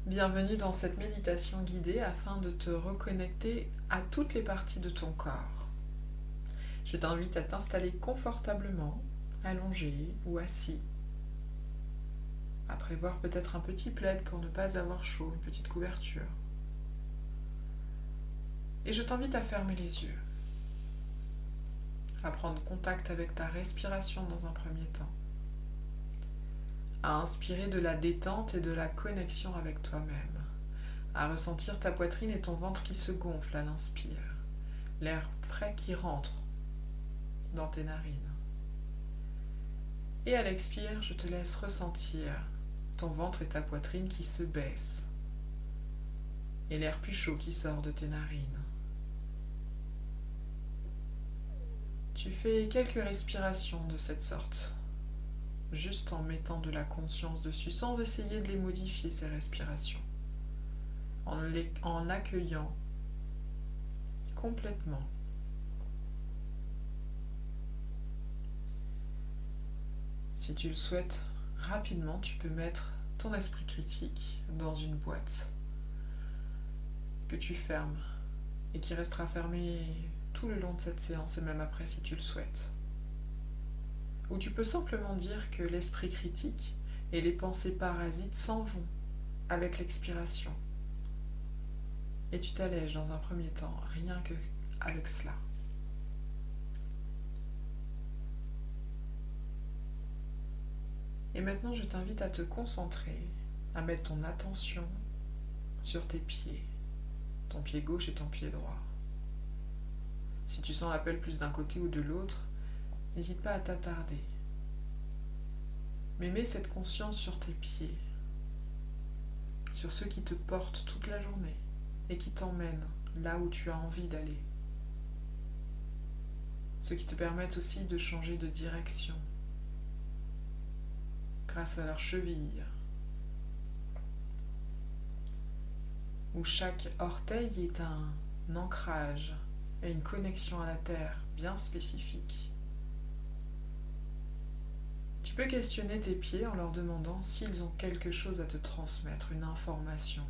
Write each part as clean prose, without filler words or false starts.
Bienvenue dans cette méditation guidée afin de te reconnecter à toutes les parties de ton corps. Je t'invite à t'installer confortablement, allongé ou assis, à prévoir peut-être un petit plaid pour ne pas avoir chaud, une petite couverture. Et je t'invite à fermer les yeux, à prendre contact avec ta respiration dans un premier temps, à inspirer de la détente et de la connexion avec toi-même, à ressentir ta poitrine et ton ventre qui se gonflent à l'inspire, l'air frais qui rentre dans tes narines. Et à l'expire, je te laisse ressentir ton ventre et ta poitrine qui se baissent et l'air plus chaud qui sort de tes narines. Tu fais quelques respirations de cette sorte, juste en mettant de la conscience dessus, sans essayer de les modifier, ces respirations, en accueillant complètement. Si tu le souhaites, rapidement, tu peux mettre ton esprit critique dans une boîte que tu fermes et qui restera fermée tout le long de cette séance et même après si tu le souhaites. Ou tu peux simplement dire que l'esprit critique et les pensées parasites s'en vont avec l'expiration. Et tu t'allèges dans un premier temps, rien que avec cela. Et maintenant, je t'invite à te concentrer, à mettre ton attention sur tes pieds, ton pied gauche et ton pied droit. Si tu sens l'appel plus d'un côté ou de l'autre, n'hésite pas à t'attarder. Mais mets cette conscience sur tes pieds, sur ceux qui te portent toute la journée et qui t'emmènent là où tu as envie d'aller. Ceux qui te permettent aussi de changer de direction grâce à leurs chevilles, où chaque orteil est un ancrage et une connexion à la terre bien spécifique. Tu peux questionner tes pieds en leur demandant s'ils ont quelque chose à te transmettre, une information,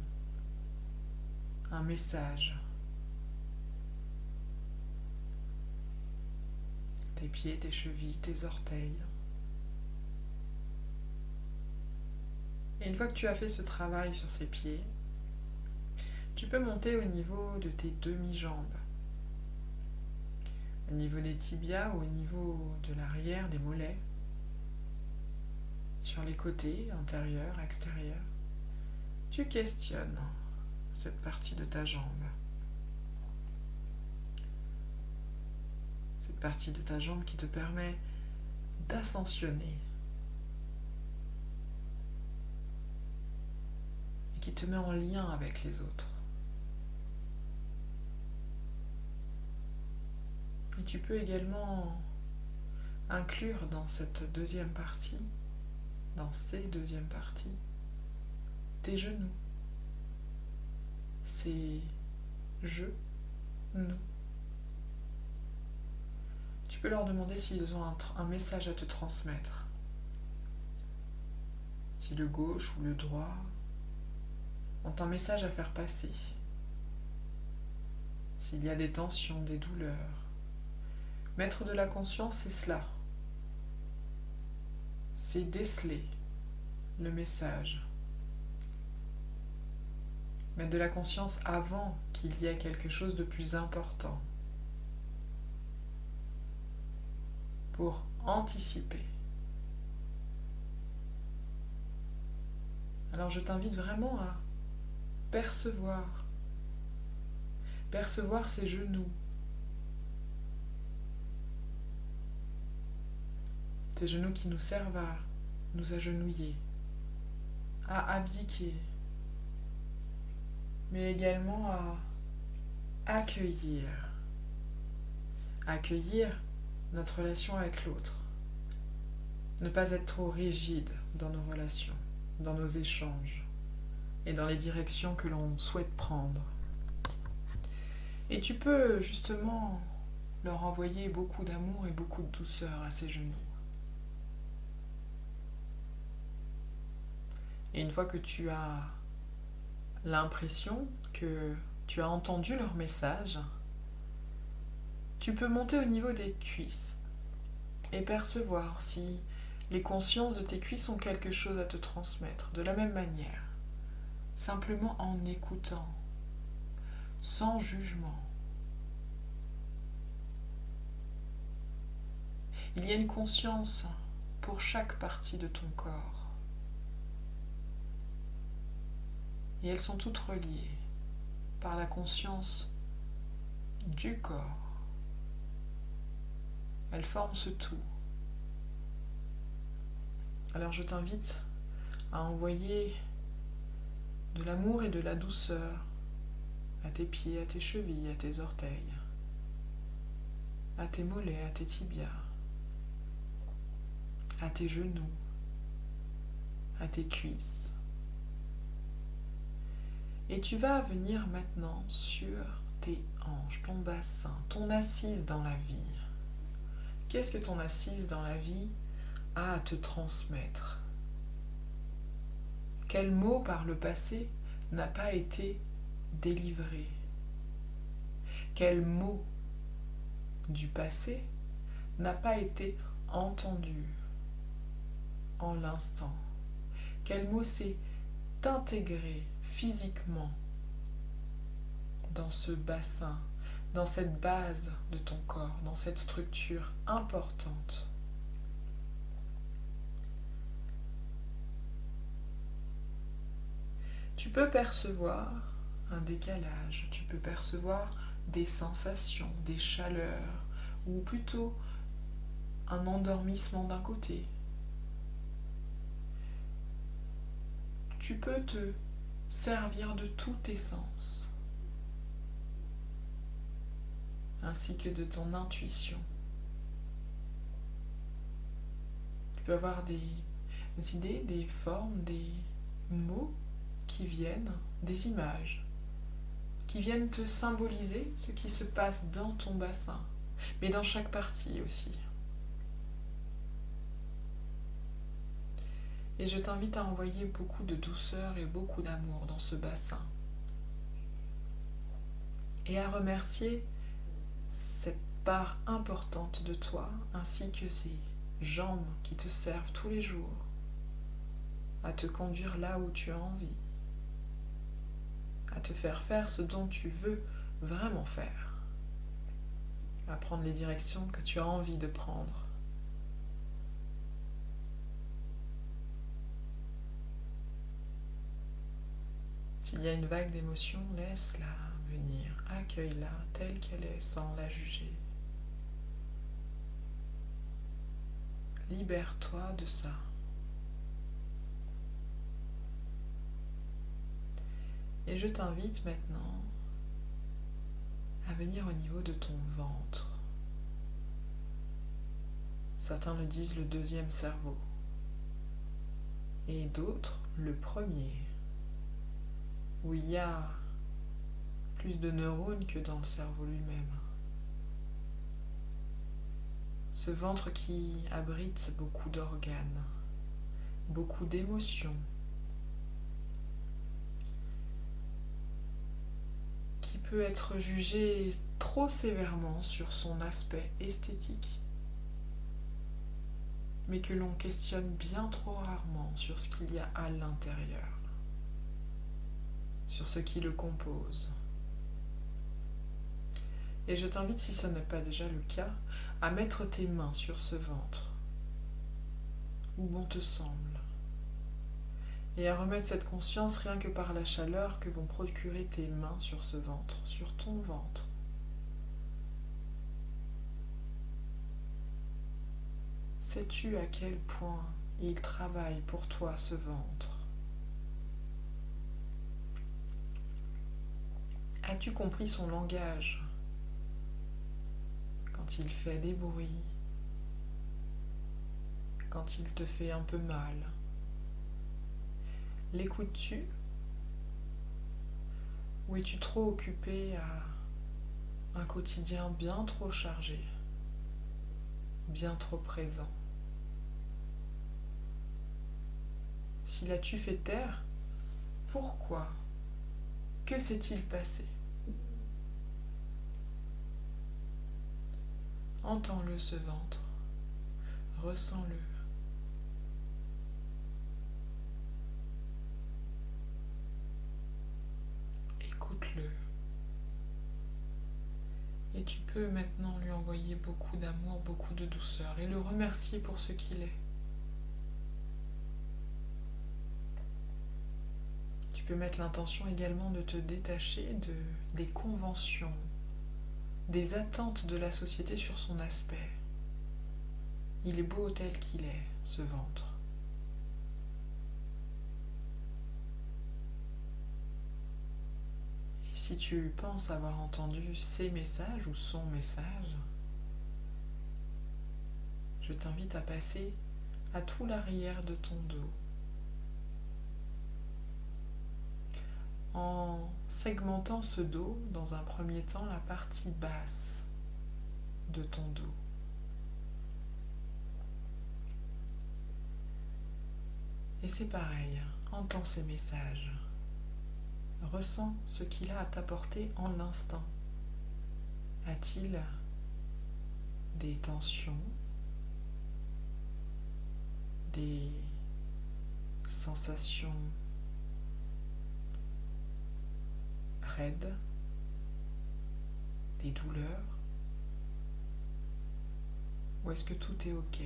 un message. Tes pieds, tes chevilles, tes orteils. Et une fois que tu as fait ce travail sur ces pieds, tu peux monter au niveau de tes demi-jambes, au niveau des tibias ou au niveau de l'arrière des mollets, sur les côtés, intérieur, extérieur. Tu questionnes cette partie de ta jambe. Cette partie de ta jambe qui te permet d'ascensionner et qui te met en lien avec les autres. Et tu peux également inclure dans cette deuxième partie, dans ces deuxièmes parties, tes genoux. C'est je, nous. Tu peux leur demander s'ils ont un message à te transmettre. Si le gauche ou le droit ont un message à faire passer. S'il y a des tensions, des douleurs. Mettre de la conscience, c'est cela. C'est déceler le message. Mettre de la conscience avant qu'il y ait quelque chose de plus important. Pour anticiper. Alors je t'invite vraiment à percevoir ces genoux, ces genoux qui nous servent à nous agenouiller, à abdiquer, mais également à accueillir notre relation avec l'autre, ne pas être trop rigide dans nos relations, dans nos échanges et dans les directions que l'on souhaite prendre. Et tu peux justement leur envoyer beaucoup d'amour et beaucoup de douceur à ces genoux. Et une fois que tu as l'impression que tu as entendu leur message, tu peux monter au niveau des cuisses et percevoir si les consciences de tes cuisses ont quelque chose à te transmettre de la même manière, simplement en écoutant, sans jugement. Il y a une conscience pour chaque partie de ton corps. Et elles sont toutes reliées par la conscience du corps. Elles forment ce tout. Alors je t'invite à envoyer de l'amour et de la douceur à tes pieds, à tes chevilles, à tes orteils, à tes mollets, à tes tibias, à tes genoux, à tes cuisses. Et tu vas venir maintenant sur tes hanches, ton bassin, ton assise dans la vie. Qu'est-ce que ton assise dans la vie a à te transmettre? Quel mot par le passé n'a pas été délivré? Quel mot du passé n'a pas été entendu en l'instant? Quel mot s'est intégré physiquement dans ce bassin, dans cette base de ton corps, dans cette structure importante? Tu peux percevoir un décalage, tu peux percevoir des sensations, des chaleurs, ou plutôt un endormissement d'un côté. Tu peux te servir de tous tes sens, ainsi que de ton intuition. Tu peux avoir des idées, des formes, des mots qui viennent, des images, qui viennent te symboliser ce qui se passe dans ton bassin, mais dans chaque partie aussi. Et je t'invite à envoyer beaucoup de douceur et beaucoup d'amour dans ce bassin. Et à remercier cette part importante de toi, ainsi que ces jambes qui te servent tous les jours à te conduire là où tu as envie, à te faire faire ce dont tu veux vraiment faire, à prendre les directions que tu as envie de prendre. S'il y a une vague d'émotion, laisse-la venir, accueille-la telle qu'elle est sans la juger. Libère-toi de ça. Et je t'invite maintenant à venir au niveau de ton ventre. Certains le disent le deuxième cerveau, et d'autres le premier, où il y a plus de neurones que dans le cerveau lui-même. Ce ventre qui abrite beaucoup d'organes, beaucoup d'émotions, qui peut être jugé trop sévèrement sur son aspect esthétique, mais que l'on questionne bien trop rarement sur ce qu'il y a à l'intérieur, sur ce qui le compose. Et je t'invite, si ce n'est pas déjà le cas, à mettre tes mains sur ce ventre, où bon te semble, et à remettre cette conscience rien que par la chaleur que vont procurer tes mains sur ce ventre, sur ton ventre. Sais-tu à quel point il travaille pour toi, ce ventre? As-tu compris son langage? Quand il fait des bruits, quand il te fait un peu mal, l'écoutes-tu? Ou es-tu trop occupé à un quotidien bien trop chargé, bien trop présent? Si l'as-tu fait taire, pourquoi? Que s'est-il passé? Entends-le, ce ventre. Ressens-le. Écoute-le. Et tu peux maintenant lui envoyer beaucoup d'amour, beaucoup de douceur et le remercier pour ce qu'il est. Tu peux mettre l'intention également de te détacher des conventions, des attentes de la société sur son aspect. Il est beau tel qu'il est, ce ventre. Et si tu penses avoir entendu ces messages ou son message, je t'invite à passer à tout l'arrière de ton dos, en segmentant ce dos, dans un premier temps, la partie basse de ton dos. Et c'est pareil, entends ces messages, ressens ce qu'il a à t'apporter en l'instant. A-t-il des tensions, des sensations raides, des douleurs? Ou est-ce que tout est OK?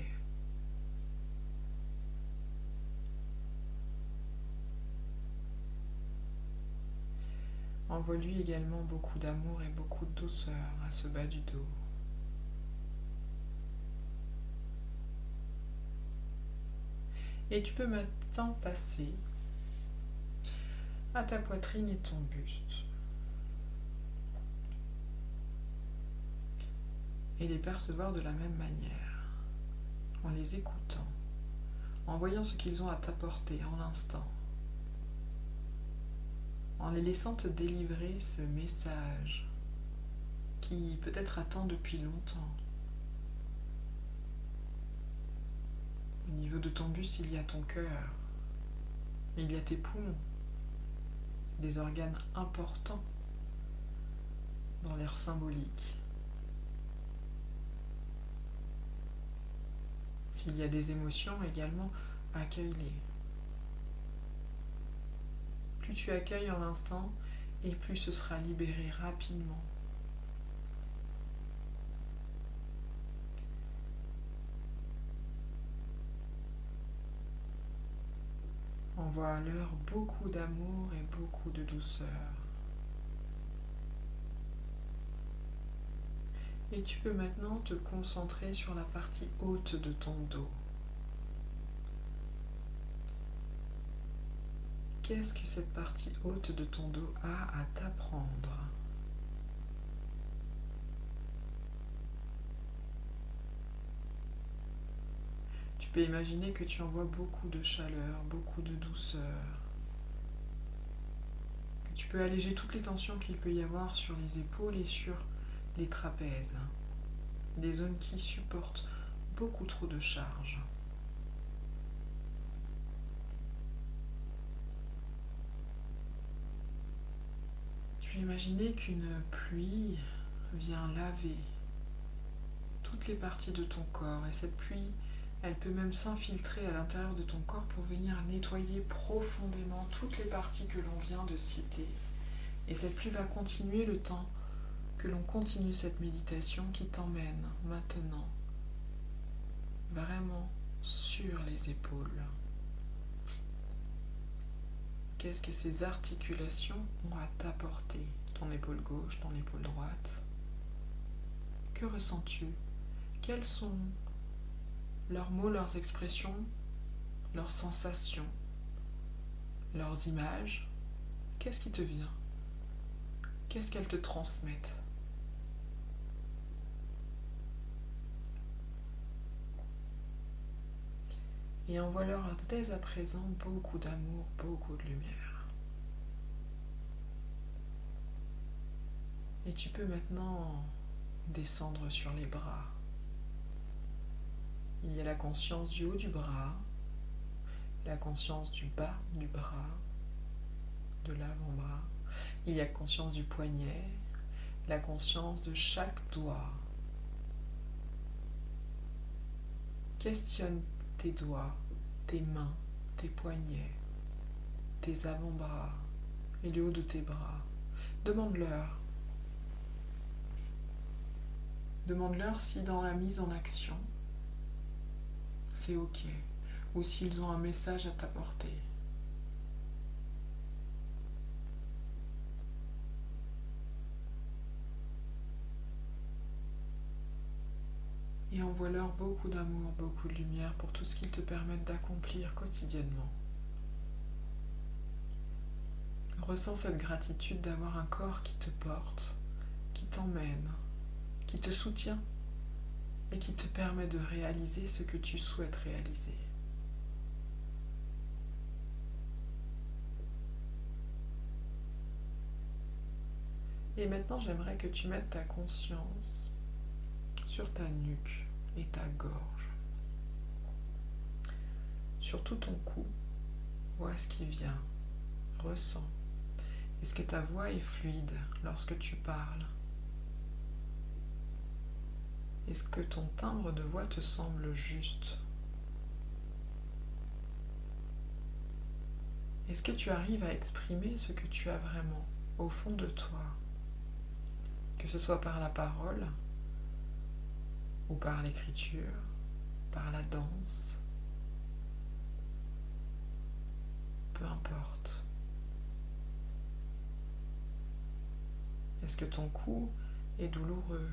Envoie-lui également beaucoup d'amour et beaucoup de douceur à ce bas du dos. Et tu peux maintenant passer à ta poitrine et ton buste. Et les percevoir de la même manière, en les écoutant, en voyant ce qu'ils ont à t'apporter en l'instant, en les laissant te délivrer ce message qui peut-être attend depuis longtemps. Au niveau de ton buste, il y a ton cœur, il y a tes poumons, des organes importants dans l'air symbolique. S'il y a des émotions également, accueille-les. Plus tu accueilles en l'instant, et plus ce sera libéré rapidement. Envoie-leur beaucoup d'amour et beaucoup de douceur. Et tu peux maintenant te concentrer sur la partie haute de ton dos. Qu'est-ce que cette partie haute de ton dos a à t'apprendre? Tu peux imaginer que tu envoies beaucoup de chaleur, beaucoup de douceur, que tu peux alléger toutes les tensions qu'il peut y avoir sur les épaules et sur les trapèzes, des zones qui supportent beaucoup trop de charge. Tu peux imaginer qu'une pluie vient laver toutes les parties de ton corps, et cette pluie, elle peut même s'infiltrer à l'intérieur de ton corps pour venir nettoyer profondément toutes les parties que l'on vient de citer. Et cette pluie va continuer le temps que l'on continue cette méditation qui t'emmène maintenant vraiment sur les épaules. Qu'est-ce que ces articulations ont à t'apporter? Ton épaule gauche, ton épaule droite. Que ressens-tu? Quels sont leurs mots, leurs expressions, leurs sensations, leurs images? Qu'est-ce qui te vient? Qu'est-ce qu'elles te transmettent? Et envoie-leur dès à présent beaucoup d'amour, beaucoup de lumière. Et tu peux maintenant descendre sur les bras. Il y a la conscience du haut du bras, la conscience du bas du bras, de l'avant-bras, Il y a conscience du poignet, la conscience de chaque doigt. Questionne tes doigts, tes mains, tes poignets, tes avant-bras et le haut de tes bras. Demande-leur. Demande-leur si dans la mise en action, c'est OK, ou s'ils ont un message à t'apporter. Et envoie-leur beaucoup d'amour, beaucoup de lumière pour tout ce qu'ils te permettent d'accomplir quotidiennement. Ressens cette gratitude d'avoir un corps qui te porte, qui t'emmène, qui te soutient et qui te permet de réaliser ce que tu souhaites réaliser. Et maintenant, j'aimerais que tu mettes ta conscience sur ta nuque et ta gorge, sur tout ton cou. Vois ce qui vient, ressens. Est-ce que ta voix est fluide lorsque tu parles? Est-ce que ton timbre de voix te semble juste? Est-ce que tu arrives à exprimer ce que tu as vraiment au fond de toi? Que ce soit par la parole, ou par l'écriture, par la danse, peu importe. Est-ce que ton cou est douloureux?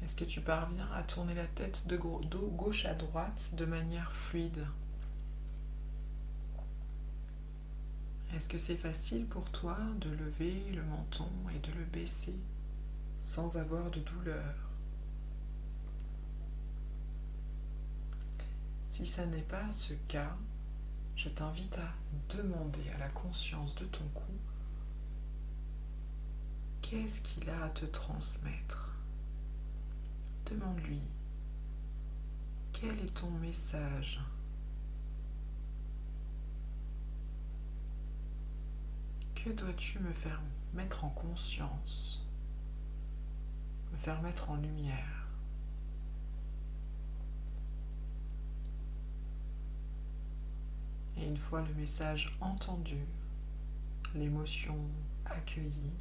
Est-ce que tu parviens à tourner la tête de gauche à droite de manière fluide? Est-ce que c'est facile pour toi de lever le menton et de le baisser sans avoir de douleur? Si ça n'est pas ce cas, je t'invite à demander à la conscience de ton cou qu'est-ce qu'il a à te transmettre. Demande-lui, quel est ton message? Que dois-tu me faire mettre en conscience, me faire mettre en lumière? Et une fois le message entendu, l'émotion accueillie,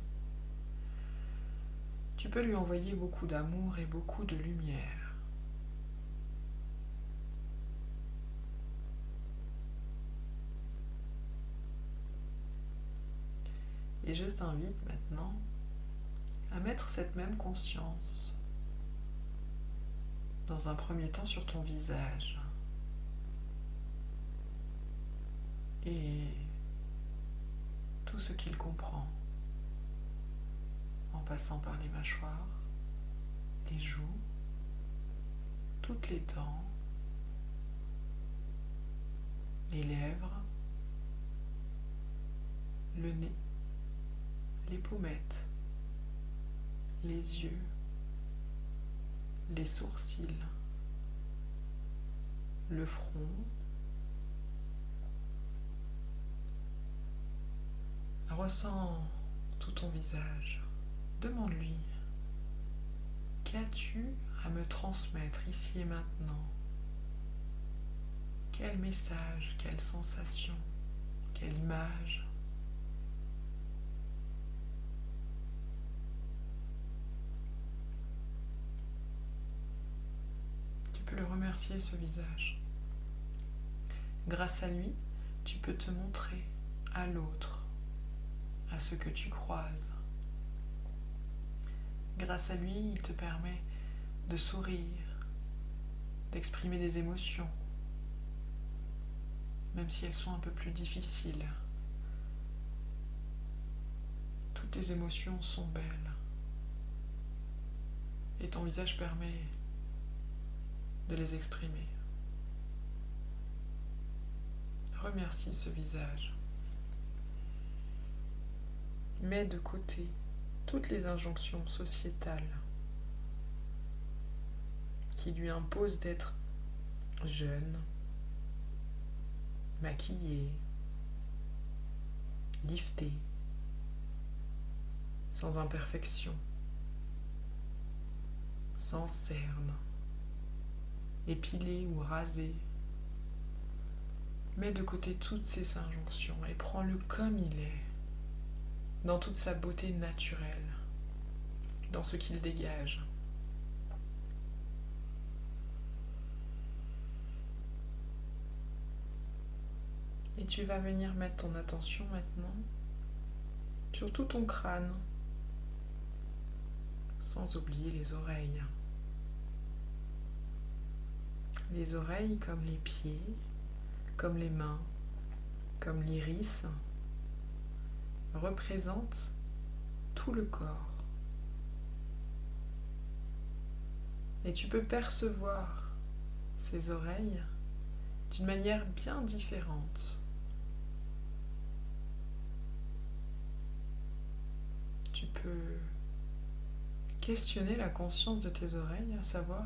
tu peux lui envoyer beaucoup d'amour et beaucoup de lumière. Et je t'invite maintenant à mettre cette même conscience dans un premier temps sur ton visage et tout ce qu'il comprend, en passant par les mâchoires, les joues, toutes les dents, les lèvres, le nez, les pommettes, les yeux, les sourcils, le front, ressens tout ton visage. Demande-lui, qu'as-tu à me transmettre ici et maintenant? Quel message, quelle sensation, quelle image? Tu peux le remercier, ce visage. Grâce à lui, tu peux te montrer à l'autre, à ceux que tu croises. Grâce à lui, il te permet de sourire, d'exprimer des émotions, même si elles sont un peu plus difficiles. Toutes tes émotions sont belles. Et ton visage permet de les exprimer. Remercie ce visage. Mets de côté toutes les injonctions sociétales qui lui imposent d'être jeune, maquillée, lifté, sans imperfection, sans cerne, épilé ou rasé. Mets de côté toutes ces injonctions et prends-le comme il est, dans toute sa beauté naturelle, dans ce qu'il dégage. Et tu vas venir mettre ton attention maintenant sur tout ton crâne, sans oublier les oreilles. Les oreilles comme les pieds, comme les mains, comme l'iris, représentent tout le corps. Et tu peux percevoir ces oreilles d'une manière bien différente. Tu peux questionner la conscience de tes oreilles, à savoir,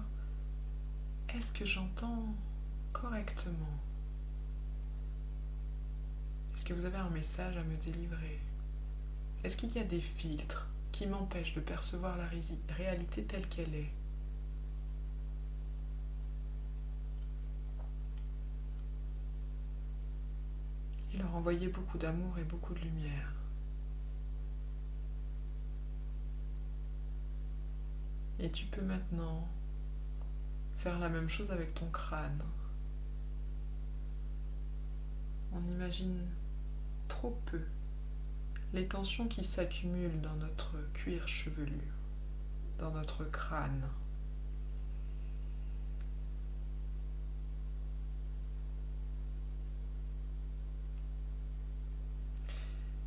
est-ce que j'entends correctement? Est-ce que vous avez un message à me délivrer? Est-ce qu'il y a des filtres qui m'empêchent de percevoir la réalité telle qu'elle est? Et leur envoyer beaucoup d'amour et beaucoup de lumière. Et tu peux maintenant faire la même chose avec ton crâne. On imagine trop peu les tensions qui s'accumulent dans notre cuir chevelu, dans notre crâne.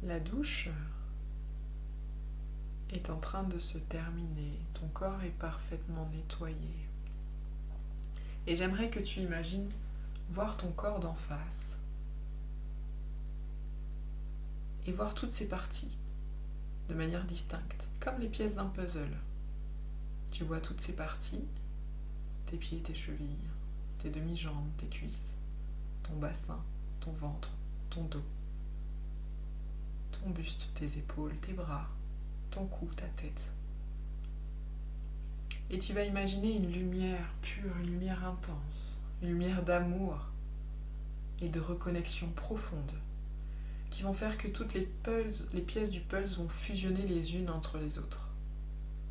La douche est en train de se terminer, ton corps est parfaitement nettoyé. Et j'aimerais que tu imagines voir ton corps d'en face et voir toutes ses parties de manière distincte, comme les pièces d'un puzzle. Tu vois toutes ces parties, tes pieds, tes chevilles, tes demi-jambes, tes cuisses, ton bassin, ton ventre, ton dos, ton buste, tes épaules, tes bras, ton cou, ta tête. Et tu vas imaginer une lumière pure, une lumière intense, une lumière d'amour et de reconnexion profonde qui vont faire que toutes les pièces du puzzle vont fusionner les unes entre les autres.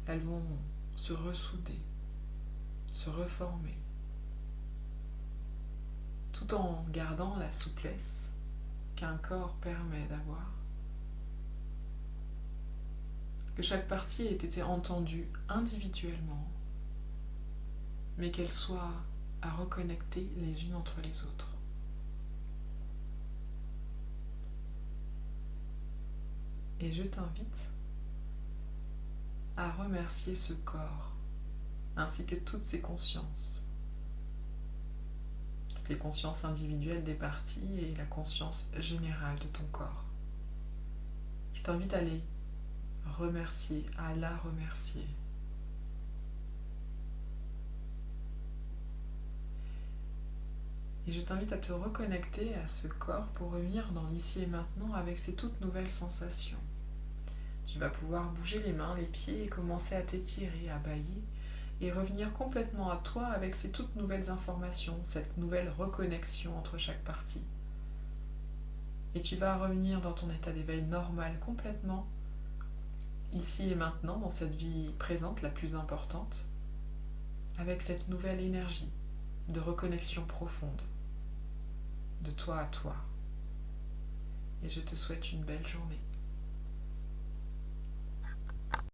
Elles vont se ressouder, se reformer, tout en gardant la souplesse qu'un corps permet d'avoir. Que chaque partie ait été entendue individuellement, mais qu'elles soient à reconnecter les unes entre les autres. Et je t'invite à remercier ce corps, ainsi que toutes ces consciences. Toutes les consciences individuelles des parties et la conscience générale de ton corps. Je t'invite à les remercier, à la remercier. Et je t'invite à te reconnecter à ce corps pour revenir dans l'ici et maintenant avec ces toutes nouvelles sensations. Tu vas pouvoir bouger les mains, les pieds et commencer à t'étirer, à bâiller et revenir complètement à toi avec ces toutes nouvelles informations, cette nouvelle reconnexion entre chaque partie. Et tu vas revenir dans ton état d'éveil normal complètement, ici et maintenant, dans cette vie présente la plus importante, avec cette nouvelle énergie de reconnexion profonde, de toi à toi. Et je te souhaite une belle journée.